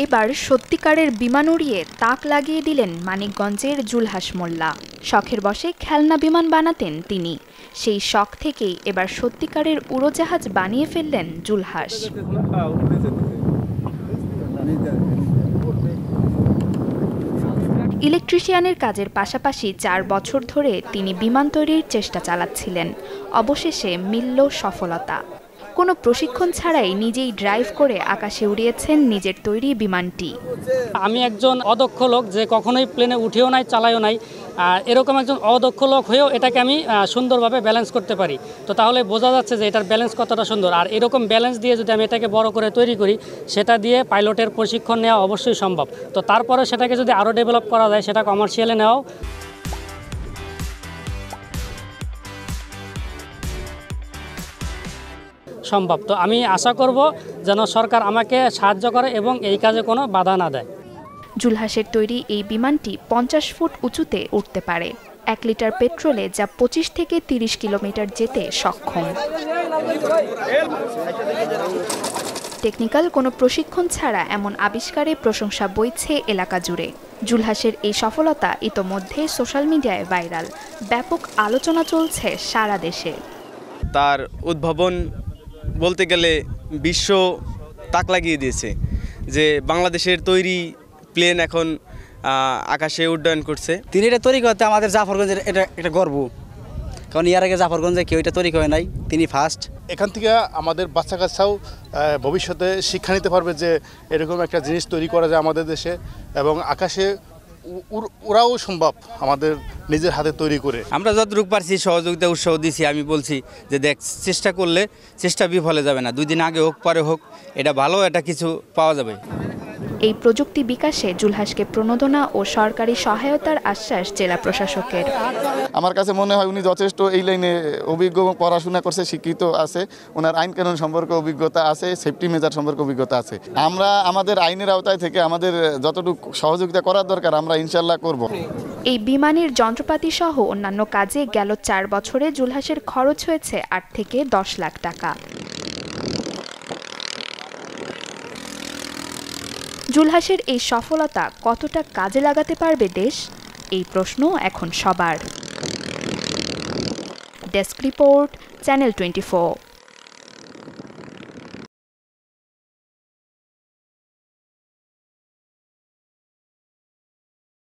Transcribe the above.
এবার সত্যিকারের বিমান উড়িয়ে তাক লাগিয়ে দিলেন মানিকগঞ্জের জুলহাস মোল্লা। শখের বশে খেলনা বিমান বানাতেন তিনি। সেই শখ থেকেই এবার সত্যিকারের উড়োজাহাজ বানিয়ে ফেললেন জুলহাস। ইলেকট্রিশিয়ানের কাজের পাশাপাশি 4 বছর ধরে তিনি বিমান তৈরির চেষ্টা চালাচ্ছিলেন। অবশেষে মিলল সফলতা। কোনো প্রশিক্ষণ ছাড়াই নিজেই ড্রাইভ করে আকাশে উড়িয়েছেন নিজের তৈরি বিমানটি। আমি একজন অদক্ষ লোক, যে কখনোই প্লেনে উঠেও নাই, চালাইও নাই। এরকম একজন অদক্ষ লোক হয়েও এটাকে আমি সুন্দরভাবে ব্যালেন্স করতে পারি। তো তাহলে বোঝা যাচ্ছে যে এটার ব্যালেন্স কতটা সুন্দর। আর এরকম ব্যালেন্স দিয়ে যদি আমি এটাকে বড় করে তৈরি করি, সেটা দিয়ে পাইলটের প্রশিক্ষণ নেওয়া অবশ্যই সম্ভব। তো তারপরে সেটাকে যদি আরও ডেভেলপ করা যায়, সেটা কমার্শিয়ালে নেওয়াও সম্ভব। তো আমি আশা করব যেন সরকার আমাকে সাহায্য করে এবং এই কাজে কোনো বাধা না দেয়। জুলহাসের তৈরি এই বিমানটি 50 ফুট উঁচুতে উঠতে পারে। 1 লিটার পেট্রোলে যা 25 থেকে 30 কিলোমিটার যেতে সক্ষম। টেকনিক্যাল কোনো প্রশিক্ষণ ছাড়া এমন আবিষ্কারে প্রশংসা বইছে এলাকা জুড়ে। জুলহাসের এই সফলতা ইতোমধ্যে সোশ্যাল মিডিয়ায় ভাইরাল। ব্যাপক আলোচনা চলছে সারা দেশে। তার উদ্ভাবন বলতে গেলে বিশ্ব তাক লাগিয়ে দিয়েছে যে বাংলাদেশের তৈরি প্লেন এখন আকাশে উড্ডয়ন করছে। তিনি এটা তৈরি করতে আমাদের জাফরগঞ্জের এটা একটা গর্ব, কারণ এর আগে জাফরগঞ্জে কেউ এটা তৈরি করে নাই, তিনি ফার্স্ট। এখান থেকে আমাদের বাচ্চা কাচ্চাও ভবিষ্যতে শিক্ষা নিতে পারবে যে এরকম একটা জিনিস তৈরি করা যায় আমাদের দেশে, এবং আকাশে ওরাও সম্ভব আমাদের নিজের হাতে তৈরি করে। আমরা যতটুকু পারছি সহযোগিতা উৎসাহ দিছি। আমি বলছি যে দেখ, চেষ্টা করলে চেষ্টা বিফলে যাবে না। 2 দিন আগে হোক পরে হোক, এটা ভালো, এটা কিছু পাওয়া যাবে। এই প্রযুক্তি বিকাশে জুলহাসকে প্রণোদনা ও সরকারি সহায়তার আশ্বাস জেলা প্রশাসকের। আমার কাছে মনে হয় উনি যথেষ্ট এই লাইনে অভিজ্ঞ, পড়াশোনা করছে, শিক্ষিত আছে, ওনার আইন কানুন সম্পর্কে অভিজ্ঞতা আছে, সেফটি মেজার সম্পর্কে অভিজ্ঞতা আছে। আমরা আমাদের আইনের আওতায় থেকে আমাদের যতটুকু সহযোগিতা করার দরকার আমরা ইনশাল্লাহ করব। এই বিমানের যন্ত্রপাতি সহ অন্যান্য কাজে গেল 4 বছরে জুলহাসের খরচ হয়েছে 8 থেকে 10 লাখ টাকা। জুলহাসের এই সফলতা কতটা কাজে লাগাতে পারবে দেশ, এই প্রশ্ন এখন সবার। Desk report, channel 24।